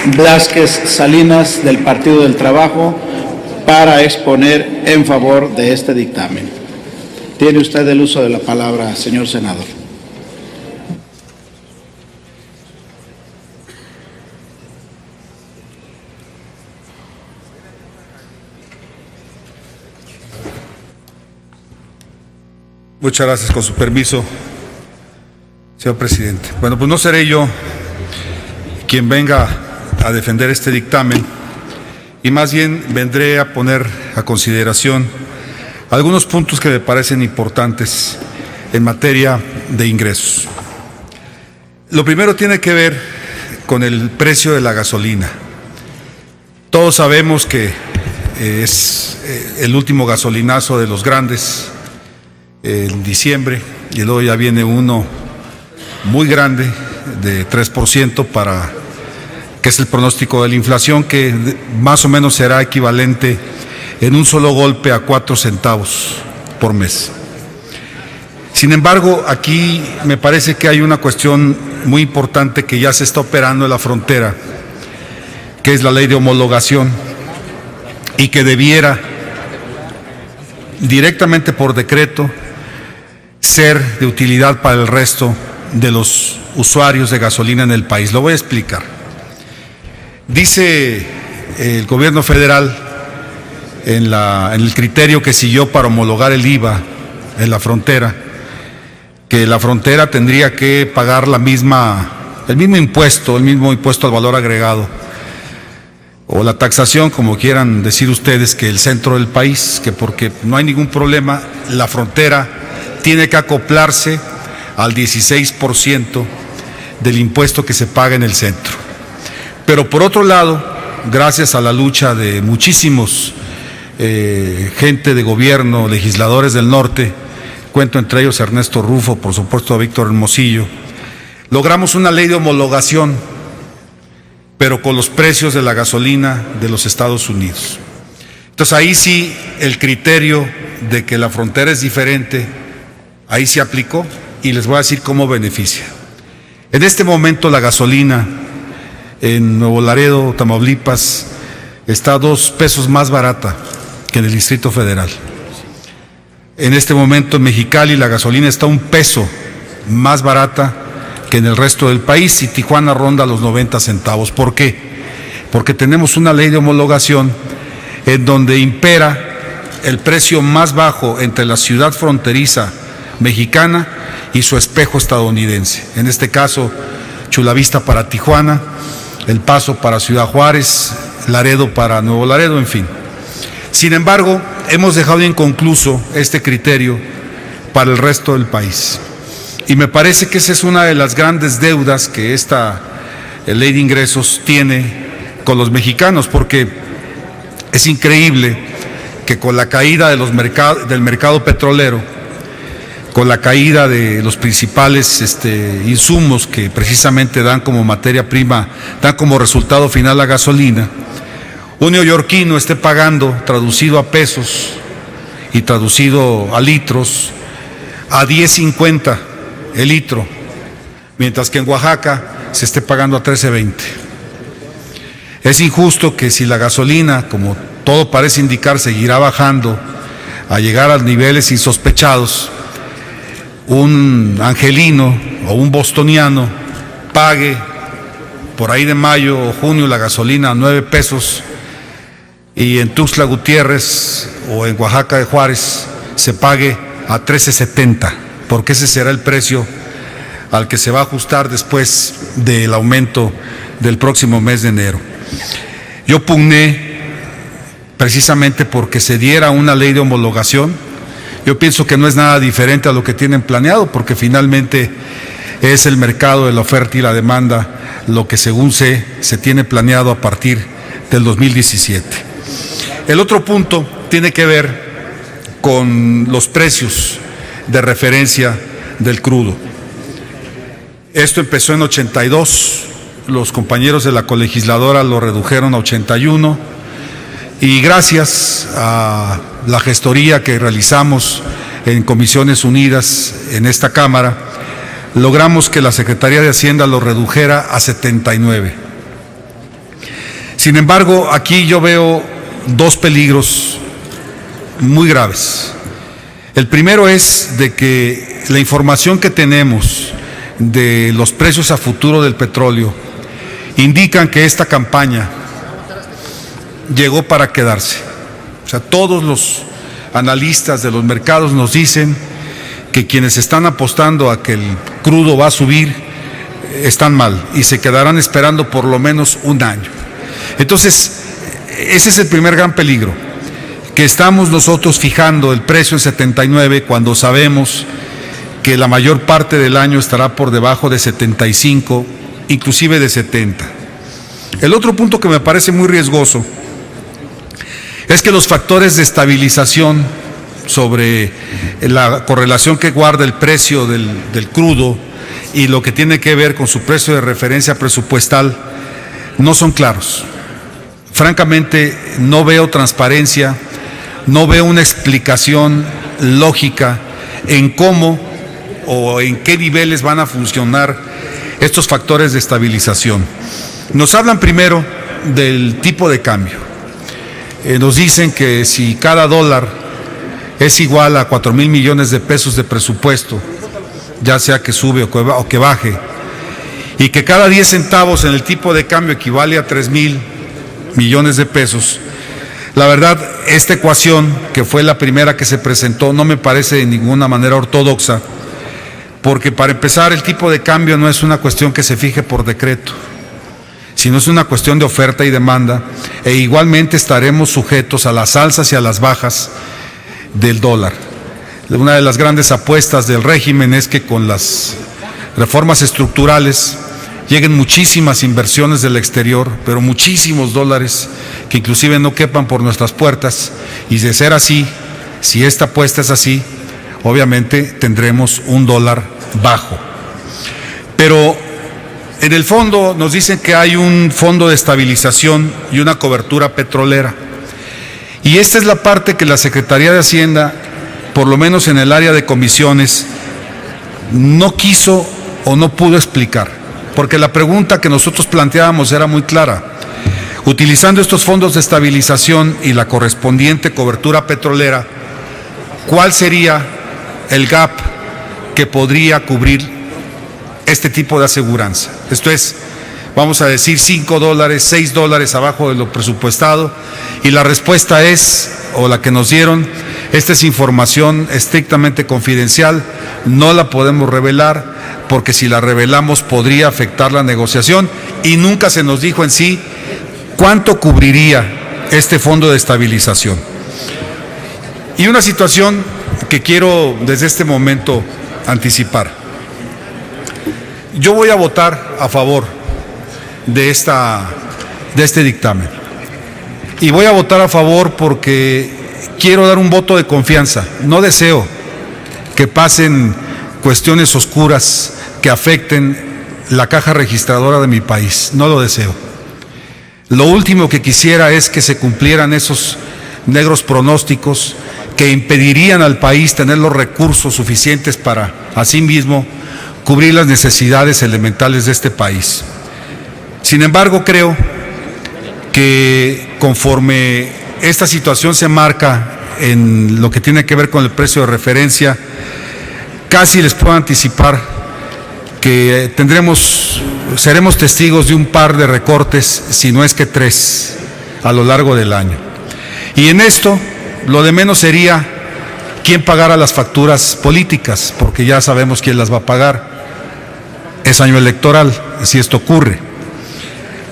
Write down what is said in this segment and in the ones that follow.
Blázquez Salinas del Partido del Trabajo para exponer en favor de este dictamen. Tiene usted el uso de la palabra, señor senador. Muchas gracias, con su permiso, señor presidente. Bueno, pues no seré yo quien venga a defender este dictamen, y más bien vendré a poner a consideración algunos puntos que me parecen importantes en materia de ingresos. Lo primero tiene que ver con el precio de la gasolina. Todos sabemos que es el último gasolinazo de los grandes en diciembre, y luego ya viene uno muy grande de 3% que es el pronóstico de la inflación, que más o menos será equivalente en un solo golpe a 4 centavos por mes. Sin embargo, aquí me parece que hay una cuestión muy importante que ya se está operando en la frontera, que es la ley de homologación, y que debiera directamente por decreto ser de utilidad para el resto de los usuarios de gasolina en el país. Lo voy a explicar. Dice el gobierno federal en el criterio que siguió para homologar el IVA en la frontera, que la frontera tendría que pagar el mismo impuesto al valor agregado, o la taxación, como quieran decir ustedes, que el centro del país, que porque no hay ningún problema, la frontera tiene que acoplarse al 16% del impuesto que se paga en el centro. Pero por otro lado, gracias a la lucha de muchísimos gente de gobierno, legisladores del norte, cuento entre ellos a Ernesto Rufo, por supuesto a Víctor Hermosillo, logramos una ley de homologación, pero con los precios de la gasolina de los Estados Unidos. Entonces ahí sí el criterio de que la frontera es diferente, ahí se aplicó, y les voy a decir cómo beneficia. En este momento la gasolina en Nuevo Laredo, Tamaulipas, está 2 pesos más barata que en el Distrito Federal. En este momento en Mexicali la gasolina está 1 peso más barata que en el resto del país, y Tijuana ronda los 90 centavos. ¿Por qué? Porque tenemos una ley de homologación en donde impera el precio más bajo entre la ciudad fronteriza mexicana y su espejo estadounidense. En este caso, Chula Vista para Tijuana, El Paso para Ciudad Juárez, Laredo para Nuevo Laredo, en fin. Sin embargo, hemos dejado inconcluso este criterio para el resto del país. Y me parece que esa es una de las grandes deudas que esta ley de ingresos tiene con los mexicanos, porque es increíble que con la caída de del mercado petrolero, con la caída de los principales insumos que precisamente dan como materia prima, dan como resultado final la gasolina, un neoyorquino esté pagando, traducido a pesos y traducido a litros, a 10.50 el litro, mientras que en Oaxaca se esté pagando a 13.20. Es injusto que si la gasolina, como todo parece indicar, seguirá bajando a llegar a niveles insospechados, un angelino o un bostoniano pague por ahí de mayo o junio la gasolina a 9 pesos y en Tuxtla Gutiérrez o en Oaxaca de Juárez se pague a 13.70, porque ese será el precio al que se va a ajustar después del aumento del próximo mes de enero. Yo pugné precisamente porque se diera una ley de homologación. Yo pienso que no es nada diferente a lo que tienen planeado, porque finalmente es el mercado de la oferta y la demanda lo que, según se tiene planeado a partir del 2017. El otro punto tiene que ver con los precios de referencia del crudo. Esto empezó en 82, los compañeros de la colegisladora lo redujeron a 81, y gracias a la gestoría que realizamos en Comisiones Unidas en esta Cámara, logramos que la Secretaría de Hacienda lo redujera a 79. Sin embargo, aquí yo veo dos peligros muy graves. El primero es de que la información que tenemos de los precios a futuro del petróleo indican que esta campaña llegó para quedarse. O sea, todos los analistas de los mercados nos dicen que quienes están apostando a que el crudo va a subir están mal y se quedarán esperando por lo menos un año. Entonces, ese es el primer gran peligro, que estamos nosotros fijando el precio en 79 cuando sabemos que la mayor parte del año estará por debajo de 75, inclusive de 70. El otro punto que me parece muy riesgoso es que los factores de estabilización sobre la correlación que guarda el precio del crudo y lo que tiene que ver con su precio de referencia presupuestal no son claros. Francamente, no veo transparencia, no veo una explicación lógica en cómo o en qué niveles van a funcionar estos factores de estabilización. Nos hablan primero del tipo de cambio. Nos dicen que si cada dólar es igual a 4,000 millones de pesos de presupuesto, ya sea que sube o que baje, y que cada 10 centavos en el tipo de cambio equivale a 3,000 millones de pesos, la verdad, esta ecuación, que fue la primera que se presentó, no me parece de ninguna manera ortodoxa, porque para empezar, el tipo de cambio no es una cuestión que se fije por decreto, sino es una cuestión de oferta y demanda, e igualmente estaremos sujetos a las alzas y a las bajas del dólar. Una de las grandes apuestas del régimen es que con las reformas estructurales lleguen muchísimas inversiones del exterior, pero muchísimos dólares que inclusive no quepan por nuestras puertas, y de ser así, si esta apuesta es así, obviamente tendremos un dólar bajo. Pero en el fondo nos dicen que hay un fondo de estabilización y una cobertura petrolera. Y esta es la parte que la Secretaría de Hacienda, por lo menos en el área de comisiones, no quiso o no pudo explicar. Porque la pregunta que nosotros planteábamos era muy clara. Utilizando estos fondos de estabilización y la correspondiente cobertura petrolera, ¿cuál sería el gap que podría cubrir este tipo de aseguranza? Esto es, vamos a decir, $5, $6 abajo de lo presupuestado, y la respuesta es, o la que nos dieron, esta es información estrictamente confidencial, no la podemos revelar, porque si la revelamos podría afectar la negociación, y nunca se nos dijo en sí cuánto cubriría este fondo de estabilización. Y una situación que quiero desde este momento anticipar. Yo voy a votar a favor de este dictamen. Y voy a votar a favor porque quiero dar un voto de confianza. No deseo que pasen cuestiones oscuras que afecten la caja registradora de mi país. No lo deseo. Lo último que quisiera es que se cumplieran esos negros pronósticos que impedirían al país tener los recursos suficientes para, asimismo, cubrir las necesidades elementales de este país. Sin embargo, creo que conforme esta situación se marca en lo que tiene que ver con el precio de referencia, casi les puedo anticipar que seremos testigos de un par de recortes, si no es que 3, a lo largo del año. Y en esto, lo de menos sería quién pagara las facturas políticas, porque ya sabemos quién las va a pagar. Es año electoral, si esto ocurre.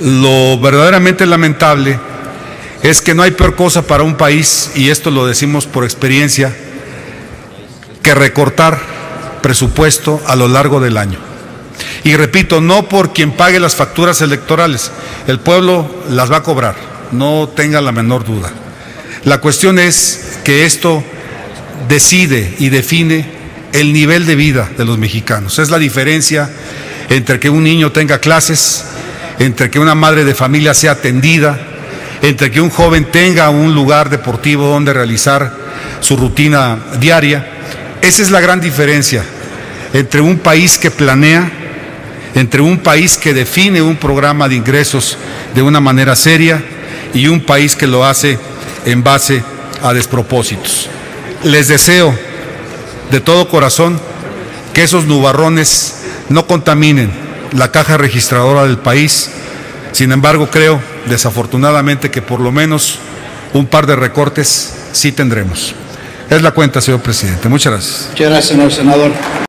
Lo verdaderamente lamentable es que no hay peor cosa para un país, y esto lo decimos por experiencia, que recortar presupuesto a lo largo del año. Y repito, no por quien pague las facturas electorales, el pueblo las va a cobrar, no tenga la menor duda. La cuestión es que esto decide y define el nivel de vida de los mexicanos. Es la diferencia entre que un niño tenga clases, entre que una madre de familia sea atendida, entre que un joven tenga un lugar deportivo donde realizar su rutina diaria. Esa es la gran diferencia entre un país que planea, entre un país que define un programa de ingresos de una manera seria y un país que lo hace en base a despropósitos. Les deseo de todo corazón que esos nubarrones no contaminen la caja registradora del país. Sin embargo, creo, desafortunadamente, que por lo menos un par de recortes sí tendremos. Es la cuenta, señor presidente. Muchas gracias. Muchas gracias, señor senador.